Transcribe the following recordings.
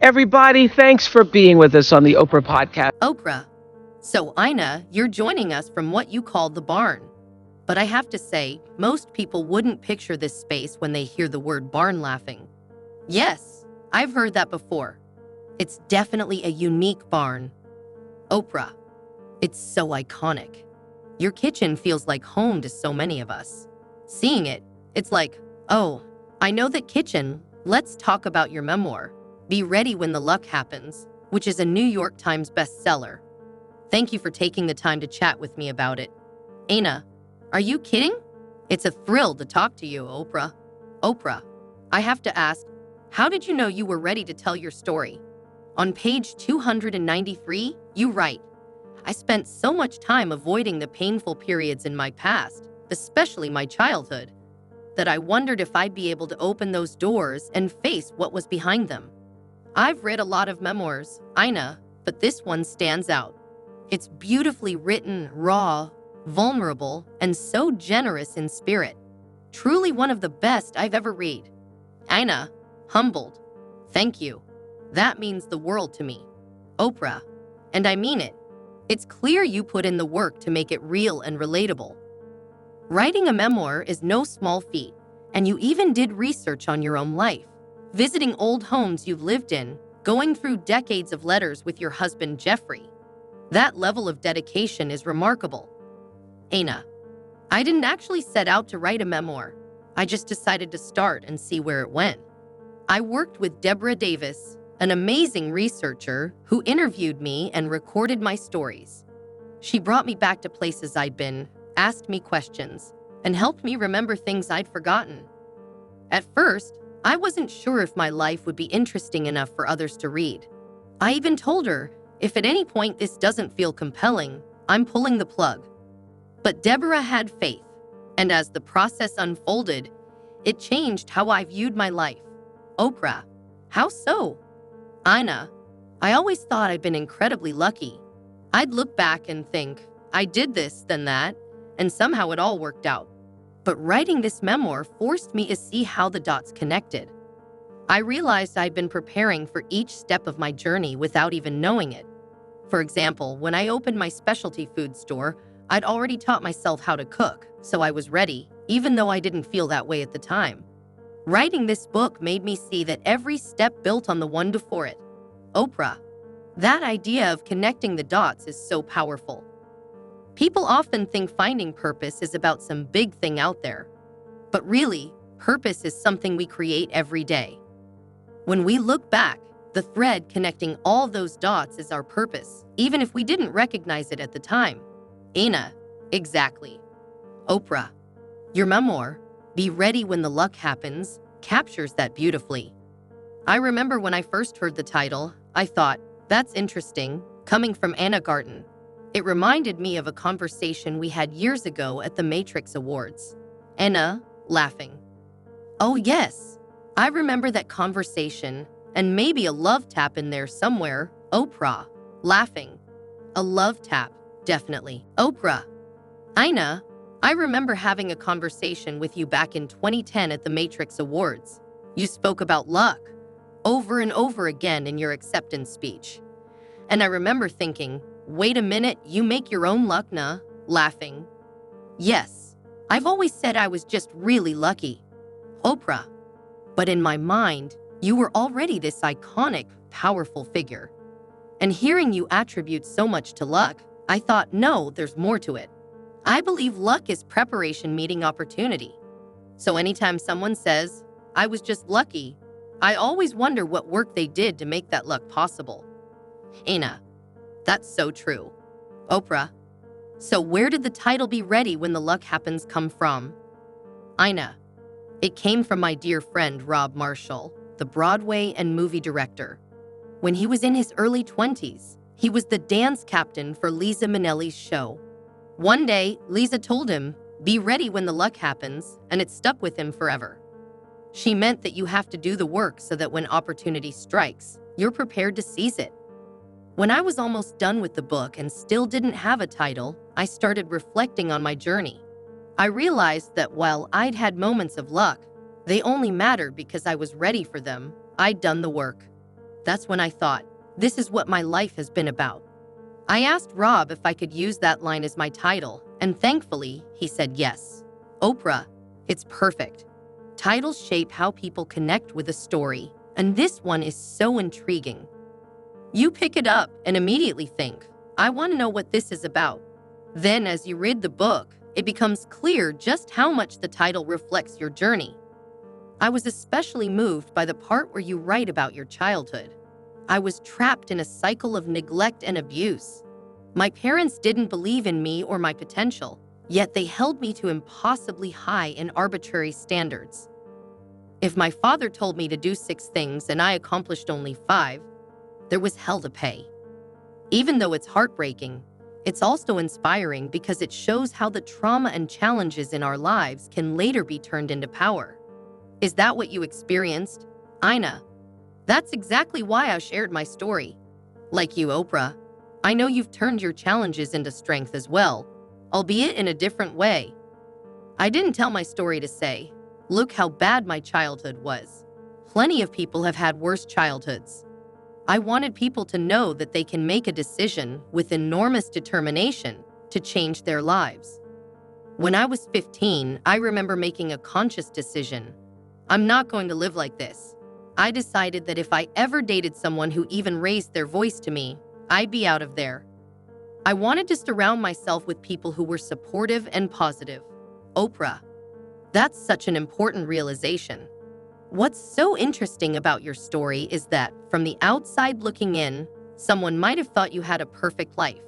Everybody, thanks for being with us on the Oprah Podcast. Oprah. So, Ina, you're joining us from what you call the barn. But I have to say, most people wouldn't picture this space when they hear the word barn laughing. Yes, I've heard that before. It's definitely a unique barn. Oprah. It's so iconic. Your kitchen feels like home to so many of us. Seeing it, it's like, oh, I know that kitchen. Let's talk about your memoir. Be Ready When the Luck Happens, which is a New York Times bestseller. Thank you for taking the time to chat with me about it. Ina, are you kidding? It's a thrill to talk to you, Oprah. Oprah, I have to ask, how did you know you were ready to tell your story? On page 293, you write, I spent so much time avoiding the painful periods in my past, especially my childhood, that I wondered if I'd be able to open those doors and face what was behind them. I've read a lot of memoirs, Ina, but this one stands out. It's beautifully written, raw, vulnerable, and so generous in spirit. Truly one of the best I've ever read. Ina, humbled. Thank you. That means the world to me. Oprah, and I mean it. It's clear you put in the work to make it real and relatable. Writing a memoir is no small feat, and you even did research on your own life, visiting old homes you've lived in, going through decades of letters with your husband, Jeffrey. That level of dedication is remarkable. Ina, I didn't actually set out to write a memoir. I just decided to start and see where it went. I worked with Deborah Davis, an amazing researcher who interviewed me and recorded my stories. She brought me back to places I'd been, asked me questions, and helped me remember things I'd forgotten. At first, I wasn't sure if my life would be interesting enough for others to read. I even told her, if at any point this doesn't feel compelling, I'm pulling the plug. But Deborah had faith, and as the process unfolded, it changed how I viewed my life. Oprah, how so? Ina, I always thought I'd been incredibly lucky. I'd look back and think, I did this, then that, and somehow it all worked out. But writing this memoir forced me to see how the dots connected. I realized I'd been preparing for each step of my journey without even knowing it. For example, when I opened my specialty food store, I'd already taught myself how to cook, so I was ready, even though I didn't feel that way at the time. Writing this book made me see that every step built on the one before it. Oprah, that idea of connecting the dots is so powerful. People often think finding purpose is about some big thing out there. But really, purpose is something we create every day. When we look back, the thread connecting all those dots is our purpose, even if we didn't recognize it at the time. Ina, exactly. Oprah, your memoir, Be Ready When the Luck Happens, captures that beautifully. I remember when I first heard the title, I thought, that's interesting, coming from Garten. It reminded me of a conversation we had years ago at the Matrix Awards. Ina, laughing. Oh yes, I remember that conversation, and maybe a love tap in there somewhere. Oprah, laughing. A love tap, definitely. Oprah. Ina, I remember having a conversation with you back in 2010 at the Matrix Awards. You spoke about luck over and over again in your acceptance speech. And I remember thinking, wait a minute, you make your own luck, nah? Laughing. Yes, I've always said I was just really lucky. Oprah. But in my mind, you were already this iconic, powerful figure. And hearing you attribute so much to luck, I thought, no, there's more to it. I believe luck is preparation meeting opportunity. So anytime someone says, I was just lucky, I always wonder what work they did to make that luck possible. Ina, that's so true. Oprah, so where did the title Be Ready When the Luck Happens come from? Ina, it came from my dear friend Rob Marshall, the Broadway and movie director. When he was in his early 20s, he was the dance captain for Liza Minnelli's show. One day, Liza told him, be ready when the luck happens, and it stuck with him forever. She meant that you have to do the work so that when opportunity strikes, you're prepared to seize it. When I was almost done with the book and still didn't have a title, I started reflecting on my journey. I realized that while I'd had moments of luck, they only mattered because I was ready for them. I'd done the work. That's when I thought, this is what my life has been about. I asked Rob if I could use that line as my title, and thankfully, he said yes. Oprah, it's perfect. Titles shape how people connect with a story, and this one is so intriguing. You pick it up and immediately think, I want to know what this is about. Then, as you read the book, it becomes clear just how much the title reflects your journey. I was especially moved by the part where you write about your childhood. I was trapped in a cycle of neglect and abuse. My parents didn't believe in me or my potential, yet they held me to impossibly high and arbitrary standards. If my father told me to do 6 things and I accomplished only 5, there was hell to pay. Even though it's heartbreaking, it's also inspiring because it shows how the trauma and challenges in our lives can later be turned into power. Is that what you experienced, Ina? That's exactly why I shared my story. Like you, Oprah, I know you've turned your challenges into strength as well, albeit in a different way. I didn't tell my story to say, look how bad my childhood was. Plenty of people have had worse childhoods. I wanted people to know that they can make a decision with enormous determination to change their lives. When I was 15, I remember making a conscious decision. I'm not going to live like this. I decided that if I ever dated someone who even raised their voice to me, I'd be out of there. I wanted to surround myself with people who were supportive and positive. Oprah, that's such an important realization. What's so interesting about your story is that, from the outside looking in, someone might have thought you had a perfect life.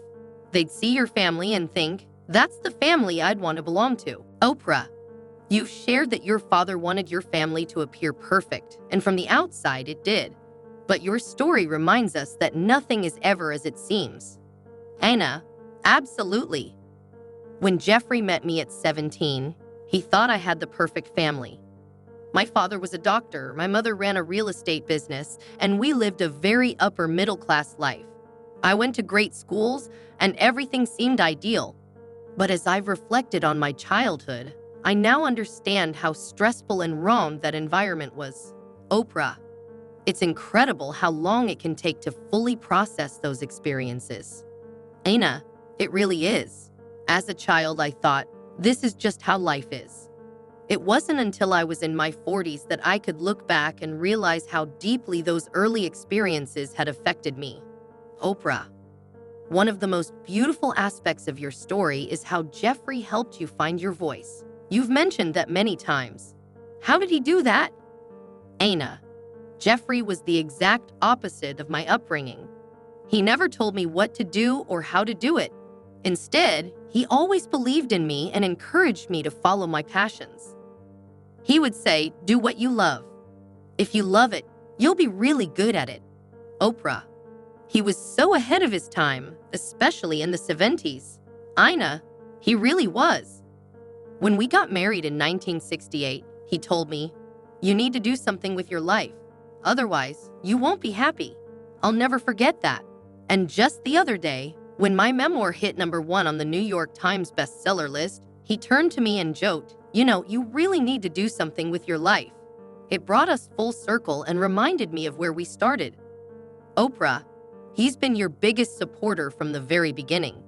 They'd see your family and think, that's the family I'd want to belong to. Oprah, you've shared that your father wanted your family to appear perfect, and from the outside it did. But your story reminds us that nothing is ever as it seems. Ina, absolutely. When Jeffrey met me at 17, he thought I had the perfect family. My father was a doctor, my mother ran a real estate business, and we lived a very upper middle class life. I went to great schools, and everything seemed ideal. But as I've reflected on my childhood, I now understand how stressful and wrong that environment was. Oprah, it's incredible how long it can take to fully process those experiences. Ina, it really is. As a child, I thought, this is just how life is. It wasn't until I was in my 40s that I could look back and realize how deeply those early experiences had affected me. Oprah, one of the most beautiful aspects of your story is how Jeffrey helped you find your voice. You've mentioned that many times. How did he do that? Ina, Jeffrey was the exact opposite of my upbringing. He never told me what to do or how to do it. Instead, he always believed in me and encouraged me to follow my passions. He would say, do what you love. If you love it, you'll be really good at it. Oprah, he was so ahead of his time, especially in the 70s. Ina, he really was. When we got married in 1968, he told me, you need to do something with your life. Otherwise, you won't be happy. I'll never forget that. And just the other day, when my memoir hit #1 on the New York Times bestseller list, he turned to me and joked, you really need to do something with your life. It brought us full circle and reminded me of where we started. Oprah, he's been your biggest supporter from the very beginning.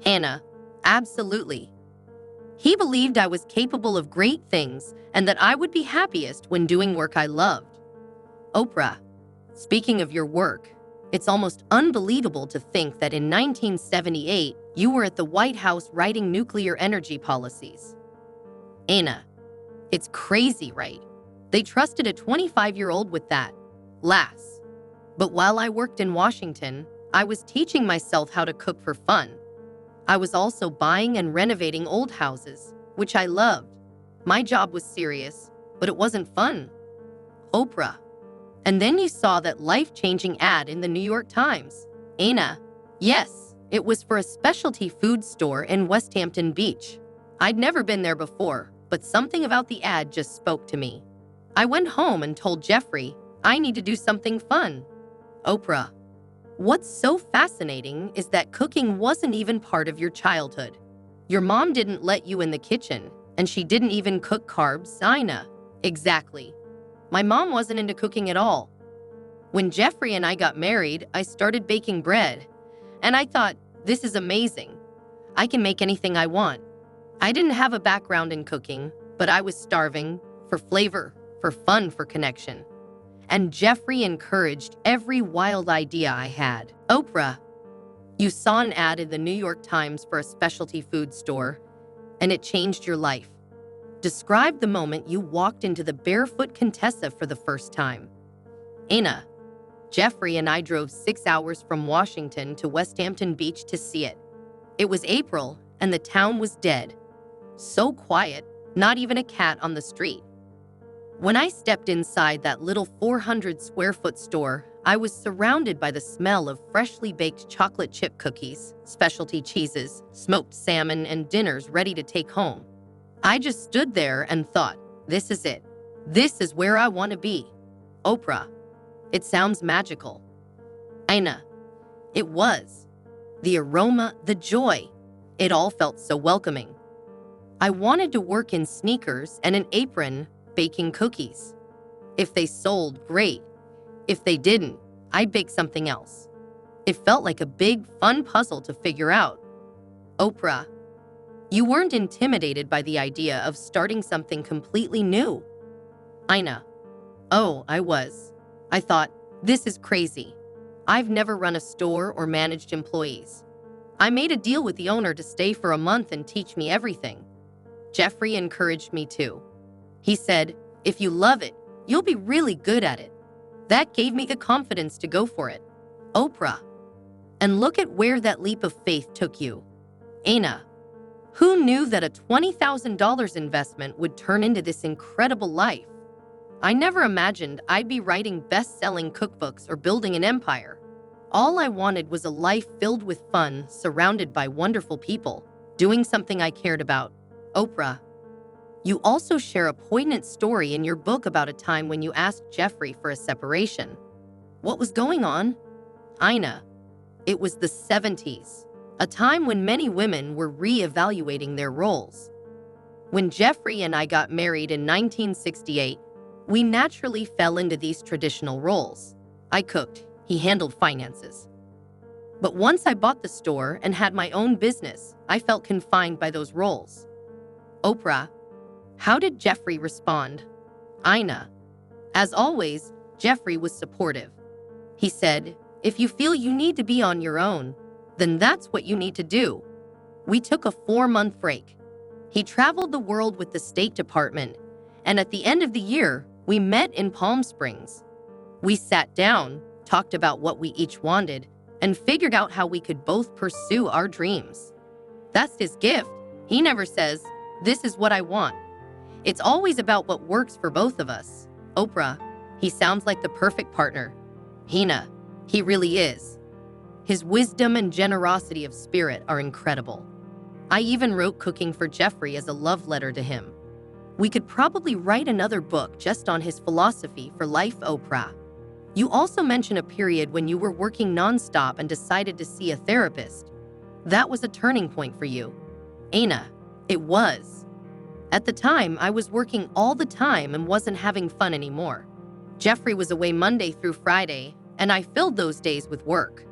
Ina, absolutely. He believed I was capable of great things and that I would be happiest when doing work I loved. Oprah, speaking of your work, it's almost unbelievable to think that in 1978, you were at the White House writing nuclear energy policies. Ina, it's crazy, right? They trusted a 25-year-old with that. Lass. But while I worked in Washington, I was teaching myself how to cook for fun. I was also buying and renovating old houses, which I loved. My job was serious, but it wasn't fun. Oprah. And then you saw that life-changing ad in the New York Times. Ina, yes, it was for a specialty food store in West Hampton Beach. I'd never been there before, but something about the ad just spoke to me. I went home and told Jeffrey, I need to do something fun. Oprah, what's so fascinating is that cooking wasn't even part of your childhood. Your mom didn't let you in the kitchen, and she didn't even cook carbs, Ina. Exactly. My mom wasn't into cooking at all. When Jeffrey and I got married, I started baking bread. And I thought, this is amazing. I can make anything I want. I didn't have a background in cooking, but I was starving for flavor, for fun, for connection. And Jeffrey encouraged every wild idea I had. Oprah, you saw an ad in the New York Times for a specialty food store, and it changed your life. Describe the moment you walked into the Barefoot Contessa for the first time. Ina, Jeffrey and I drove 6 hours from Washington to West Hampton Beach to see it. It was April, and the town was dead. So quiet, not even a cat on the street. When I stepped inside that little 400-square-foot store, I was surrounded by the smell of freshly baked chocolate chip cookies, specialty cheeses, smoked salmon, and dinners ready to take home. I just stood there and thought, this is it. This is where I want to be. Oprah, it sounds magical. Ina, it was. The aroma, the joy, it all felt so welcoming. I wanted to work in sneakers and an apron baking cookies. If they sold, great. If they didn't, I'd bake something else. It felt like a big, fun puzzle to figure out. Oprah, you weren't intimidated by the idea of starting something completely new. Ina, oh, I was. I thought, this is crazy. I've never run a store or managed employees. I made a deal with the owner to stay for a month and teach me everything. Jeffrey encouraged me too. He said, if you love it, you'll be really good at it. That gave me the confidence to go for it. Oprah, and look at where that leap of faith took you. Ina, who knew that a $20,000 investment would turn into this incredible life? I never imagined I'd be writing best-selling cookbooks or building an empire. All I wanted was a life filled with fun, surrounded by wonderful people, doing something I cared about. Oprah, you also share a poignant story in your book about a time when you asked Jeffrey for a separation. What was going on? Ina, it was the 70s, a time when many women were re-evaluating their roles. When Jeffrey and I got married in 1968, we naturally fell into these traditional roles. I cooked, he handled finances. But once I bought the store and had my own business, I felt confined by those roles. Oprah, how did Jeffrey respond? Ina, as always, Jeffrey was supportive. He said, if you feel you need to be on your own, then that's what you need to do. We took a 4-month break. He traveled the world with the State Department, and at the end of the year, we met in Palm Springs. We sat down, talked about what we each wanted, and figured out how we could both pursue our dreams. That's his gift. He never says, this is what I want. It's always about what works for both of us. Oprah, he sounds like the perfect partner. Ina, he really is. His wisdom and generosity of spirit are incredible. I even wrote cooking for Jeffrey as a love letter to him. We could probably write another book just on his philosophy for life, Oprah. You also mention a period when you were working nonstop and decided to see a therapist. That was a turning point for you. Ina, it was. At the time, I was working all the time and wasn't having fun anymore. Jeffrey was away Monday through Friday, and I filled those days with work.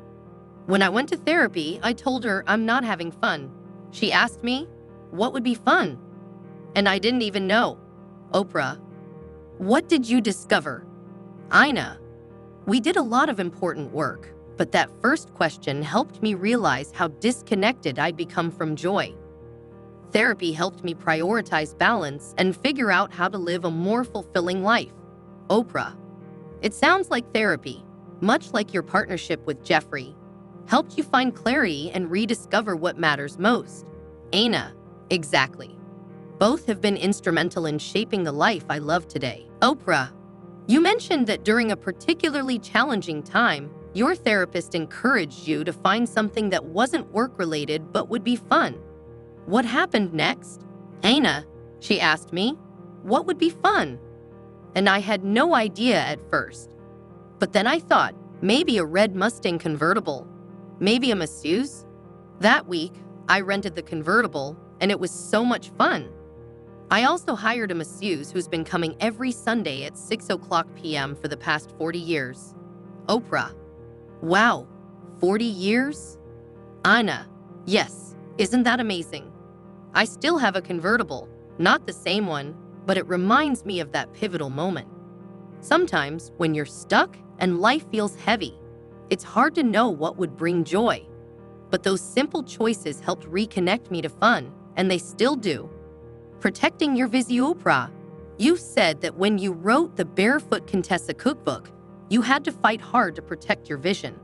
When I went to therapy, I told her I'm not having fun. She asked me, what would be fun? And I didn't even know. Oprah, what did you discover? Ina, we did a lot of important work, but that first question helped me realize how disconnected I'd become from joy. Therapy helped me prioritize balance and figure out how to live a more fulfilling life. Oprah, it sounds like therapy, much like your partnership with Jeffrey, helped you find clarity and rediscover what matters most. Ina, exactly. Both have been instrumental in shaping the life I love today. Oprah, you mentioned that during a particularly challenging time, your therapist encouraged you to find something that wasn't work-related but would be fun. What happened next? Ina, she asked me, what would be fun? And I had no idea at first. But then I thought, maybe a red Mustang convertible, maybe a masseuse. That week, I rented the convertible, and it was so much fun. I also hired a masseuse who's been coming every Sunday at 6:00 p.m. for the past 40 years. Oprah. Wow, 40 years? Ina. Yes, isn't that amazing? I still have a convertible, not the same one, but it reminds me of that pivotal moment. Sometimes, when you're stuck and life feels heavy, it's hard to know what would bring joy. But those simple choices helped reconnect me to fun, and they still do. Protecting your vision, Oprah. You said that when you wrote the Barefoot Contessa cookbook, you had to fight hard to protect your vision.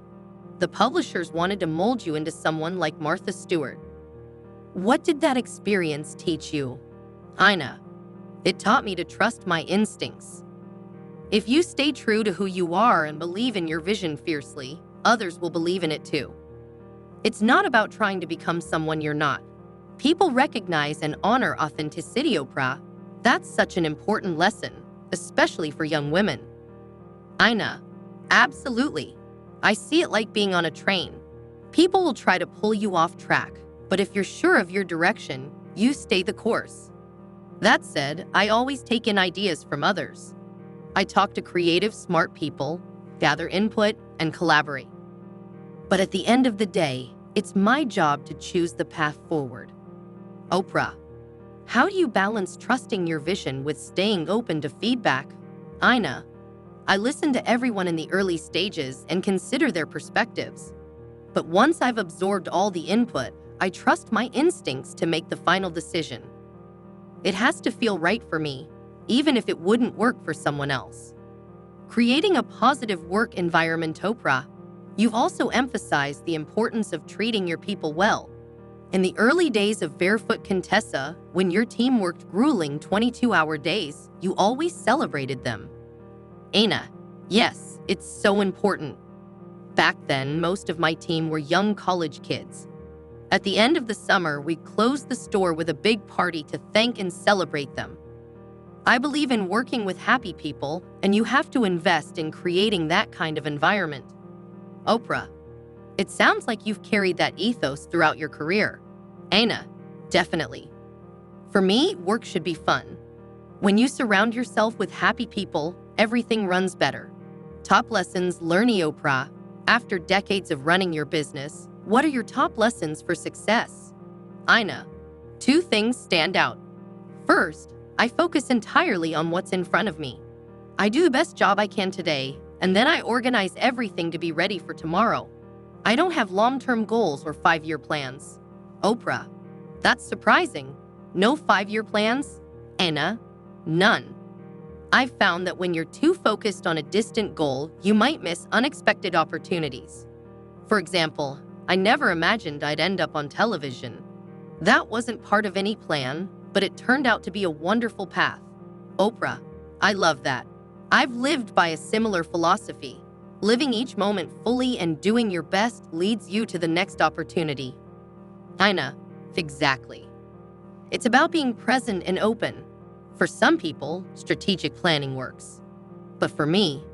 The publishers wanted to mold you into someone like Martha Stewart. What did that experience teach you? Ina. It taught me to trust my instincts. If you stay true to who you are and believe in your vision fiercely, others will believe in it too. It's not about trying to become someone you're not. People recognize and honor authenticity, Oprah. That's such an important lesson, especially for young women. Ina. Absolutely. I see it like being on a train. People will try to pull you off track, but if you're sure of your direction, you stay the course. That said, I always take in ideas from others. I talk to creative, smart people, gather input, and collaborate. But at the end of the day, it's my job to choose the path forward. Oprah. How do you balance trusting your vision with staying open to feedback? Ina. I listen to everyone in the early stages and consider their perspectives. But once I've absorbed all the input, I trust my instincts to make the final decision. It has to feel right for me, even if it wouldn't work for someone else. Creating a positive work environment, Oprah. You've also emphasized the importance of treating your people well. In the early days of Barefoot Contessa, when your team worked grueling 22-hour days, you always celebrated them. Ina. Yes, it's so important. Back then, most of my team were young college kids. At the end of the summer, we closed the store with a big party to thank and celebrate them. I believe in working with happy people, and you have to invest in creating that kind of environment. Oprah. It sounds like you've carried that ethos throughout your career. Ina. Definitely. For me, work should be fun. When you surround yourself with happy people, everything runs better. Top lessons learning, Oprah. After decades of running your business, what are your top lessons for success? Ina. 2 things stand out. First, I focus entirely on what's in front of me. I do the best job I can today, and then I organize everything to be ready for tomorrow. I don't have long-term goals or 5-year plans. Oprah. That's surprising. No 5-year plans? Ina. None. I've found that when you're too focused on a distant goal, you might miss unexpected opportunities. For example, I never imagined I'd end up on television. That wasn't part of any plan, but it turned out to be a wonderful path. Oprah. I love that. I've lived by a similar philosophy. Living each moment fully and doing your best leads you to the next opportunity. Ina. Exactly. It's about being present and open. For some people, strategic planning works. But for me,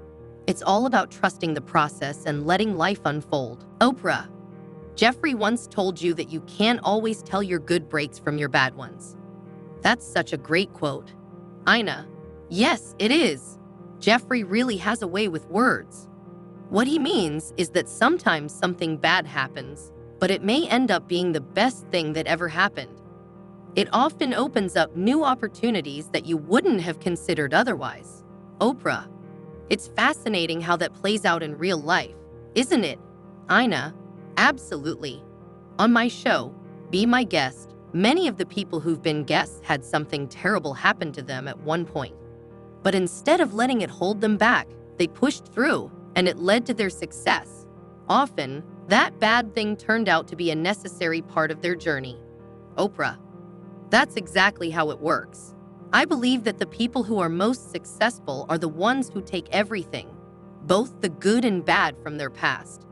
it's all about trusting the process and letting life unfold. Oprah. Jeffrey once told you that you can't always tell your good breaks from your bad ones. That's such a great quote. Ina. Yes, it is. Jeffrey really has a way with words. What he means is that sometimes something bad happens, but it may end up being the best thing that ever happened. It often opens up new opportunities that you wouldn't have considered otherwise. Oprah. It's fascinating how that plays out in real life, isn't it? Ina. Absolutely. On my show, Be My Guest, many of the people who've been guests had something terrible happen to them at one point. But instead of letting it hold them back, they pushed through, and it led to their success. Often, that bad thing turned out to be a necessary part of their journey. Oprah. That's exactly how it works. I believe that the people who are most successful are the ones who take everything, both the good and bad from their past,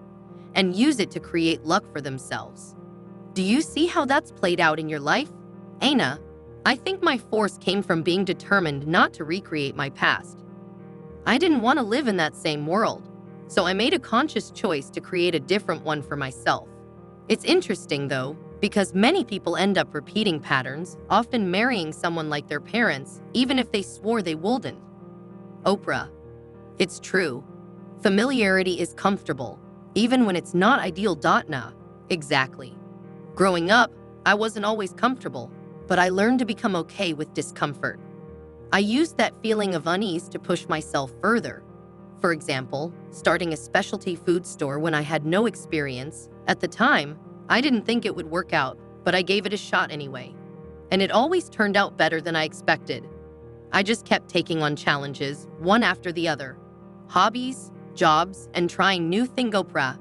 and use it to create luck for themselves. Do you see how that's played out in your life? Ina. I think my force came from being determined not to recreate my past. I didn't want to live in that same world, so I made a conscious choice to create a different one for myself. It's interesting, though, because many people end up repeating patterns, often marrying someone like their parents, even if they swore they wouldn't. Oprah. It's true. Familiarity is comfortable, even when it's not ideal. Na. Exactly. Growing up, I wasn't always comfortable, but I learned to become okay with discomfort. I used that feeling of unease to push myself further. For example, starting a specialty food store when I had no experience. At the time, I didn't think it would work out, but I gave it a shot anyway. And it always turned out better than I expected. I just kept taking on challenges, one after the other. Hobbies, jobs, and trying new things. Oprah,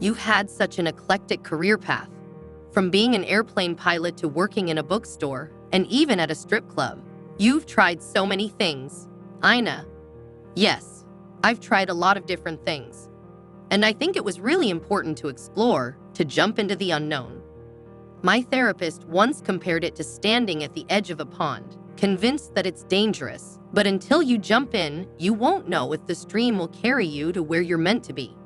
you had such an eclectic career path. From being an airplane pilot to working in a bookstore, and even at a strip club. You've tried so many things. Ina. Yes, I've tried a lot of different things. And I think it was really important to explore, to jump into the unknown. My therapist once compared it to standing at the edge of a pond, convinced that it's dangerous, but until you jump in, you won't know if the stream will carry you to where you're meant to be.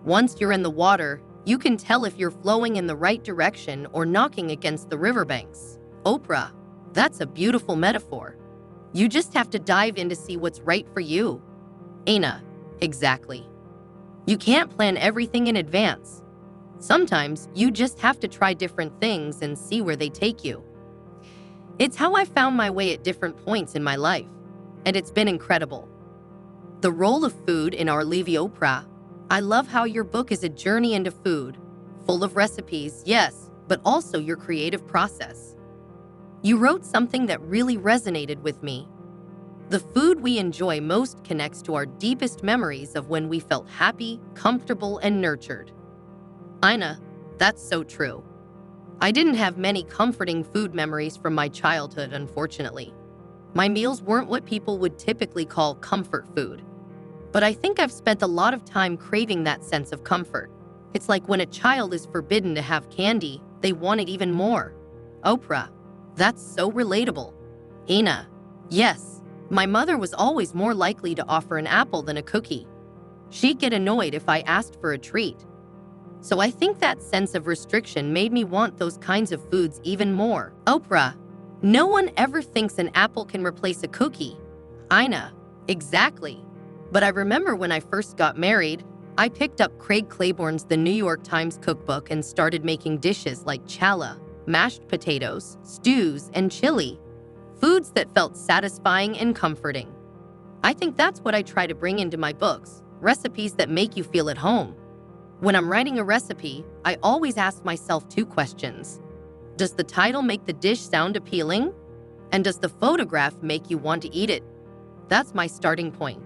Once you're in the water, you can tell if you're flowing in the right direction or knocking against the riverbanks. Oprah, that's a beautiful metaphor. You just have to dive in to see what's right for you. Ina, exactly. You can't plan everything in advance. Sometimes you just have to try different things and see where they take you. It's how I found my way at different points in my life, and it's been incredible. The role of food in our life. Oprah, I love how your book is a journey into food, full of recipes, yes, but also your creative process. You wrote something that really resonated with me. The food we enjoy most connects to our deepest memories of when we felt happy, comfortable, and nurtured. Ina, that's so true. I didn't have many comforting food memories from my childhood, unfortunately. My meals weren't what people would typically call comfort food. But I think I've spent a lot of time craving that sense of comfort. It's like when a child is forbidden to have candy, they want it even more. Oprah, that's so relatable. Ina, yes, my mother was always more likely to offer an apple than a cookie. She'd get annoyed if I asked for a treat. So I think that sense of restriction made me want those kinds of foods even more. Oprah, no one ever thinks an apple can replace a cookie. Ina, exactly. But I remember when I first got married, I picked up Craig Claiborne's The New York Times cookbook and started making dishes like challah, mashed potatoes, stews, and chili. Foods that felt satisfying and comforting. I think that's what I try to bring into my books, recipes that make you feel at home. When I'm writing a recipe, I always ask myself 2 questions. Does the title make the dish sound appealing? And does the photograph make you want to eat it? That's my starting point.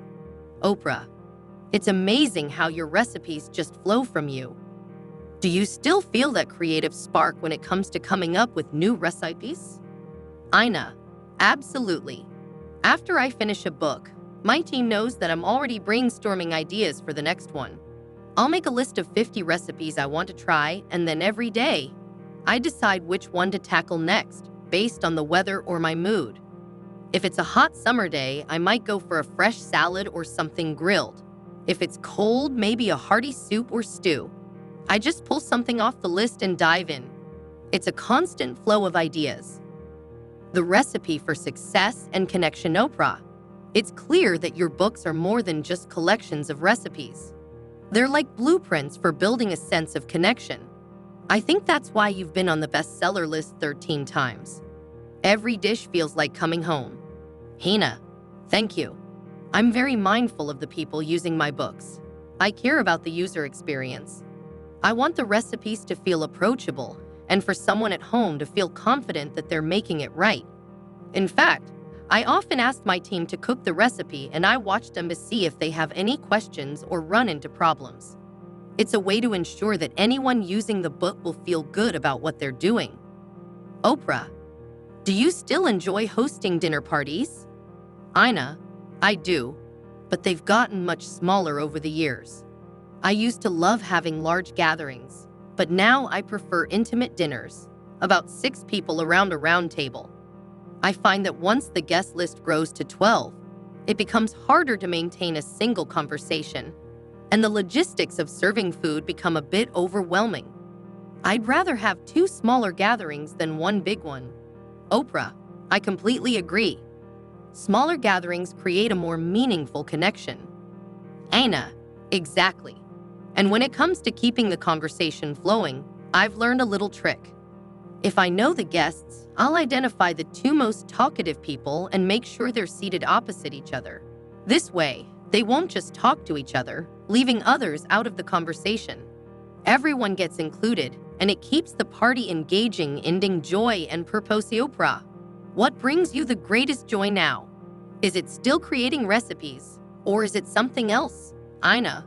Oprah, it's amazing how your recipes just flow from you. Do you still feel that creative spark when it comes to coming up with new recipes? Ina, absolutely. After I finish a book, my team knows that I'm already brainstorming ideas for the next one. I'll make a list of 50 recipes I want to try, and then every day, I decide which one to tackle next, based on the weather or my mood. If it's a hot summer day, I might go for a fresh salad or something grilled. If it's cold, maybe a hearty soup or stew. I just pull something off the list and dive in. It's a constant flow of ideas. The recipe for success and connection. Oprah, it's clear that your books are more than just collections of recipes. They're like blueprints for building a sense of connection. I think that's why you've been on the bestseller list 13 times. Every dish feels like coming home. Ina, thank you. I'm very mindful of the people using my books. I care about the user experience. I want the recipes to feel approachable and for someone at home to feel confident that they're making it right. In fact, I often ask my team to cook the recipe and I watch them to see if they have any questions or run into problems. It's a way to ensure that anyone using the book will feel good about what they're doing. Oprah, do you still enjoy hosting dinner parties? Ina, I do, but they've gotten much smaller over the years. I used to love having large gatherings, but now I prefer intimate dinners, about 6 people around a round table. I find that once the guest list grows to 12, it becomes harder to maintain a single conversation, and the logistics of serving food become a bit overwhelming. I'd rather have 2 smaller gatherings than 1 big one. Oprah, I completely agree. Smaller gatherings create a more meaningful connection. Ina, Exactly. And when it comes to keeping the conversation flowing, I've learned a little trick. If I know the guests, I'll identify the two most talkative people and make sure they're seated opposite each other. This way, they won't just talk to each other, leaving others out of the conversation. Everyone gets included, and it keeps the party engaging, ending joy and purpose. Oprah. What brings you the greatest joy now? Is it still creating recipes, or is it something else? Ina.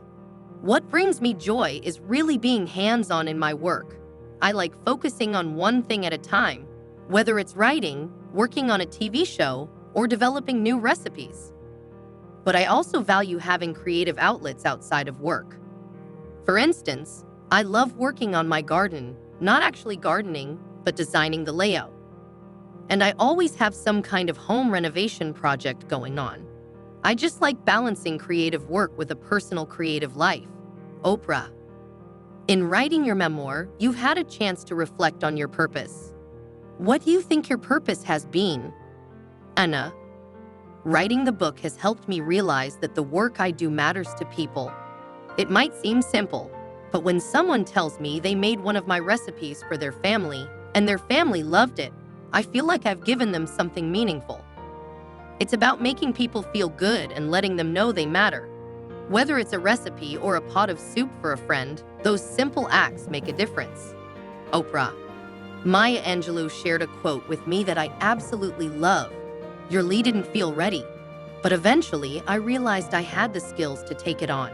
What brings me joy is really being hands-on in my work. I like focusing on one thing at a time, whether it's writing, working on a TV show, or developing new recipes. But I also value having creative outlets outside of work. For instance, I love working on my garden, not actually gardening, but designing the layout. And I always have some kind of home renovation project going on. I just like balancing creative work with a personal creative life. Oprah. In writing your memoir, you've had a chance to reflect on your purpose. What do you think your purpose has been? Ina. Writing the book has helped me realize that the work I do matters to people. It might seem simple, but when someone tells me they made one of my recipes for their family, and their family loved it, I feel like I've given them something meaningful. It's about making people feel good and letting them know they matter. Whether it's a recipe or a pot of soup for a friend, those simple acts make a difference. Oprah. Maya Angelou shared a quote with me that I absolutely love. Your lead didn't feel ready, but eventually I realized I had the skills to take it on.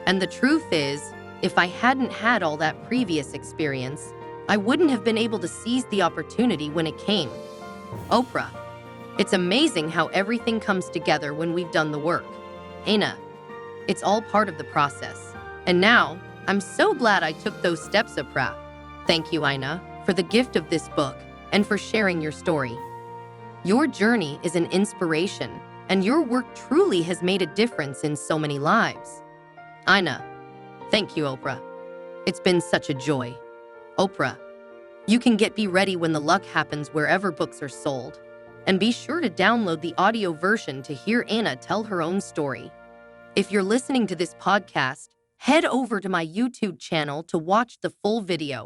And the truth is, if I hadn't had all that previous experience, I wouldn't have been able to seize the opportunity when it came. Oprah. It's amazing how everything comes together when we've done the work. Ina. It's all part of the process. And now, I'm so glad I took those steps, Oprah. Thank you, Ina, for the gift of this book and for sharing your story. Your journey is an inspiration, and your work truly has made a difference in so many lives. Ina. Thank you, Oprah. It's been such a joy. Oprah. You can Be Ready When the Luck Happens wherever books are sold. And be sure to download the audio version to hear Ina tell her own story. If you're listening to this podcast, head over to my YouTube channel to watch the full video.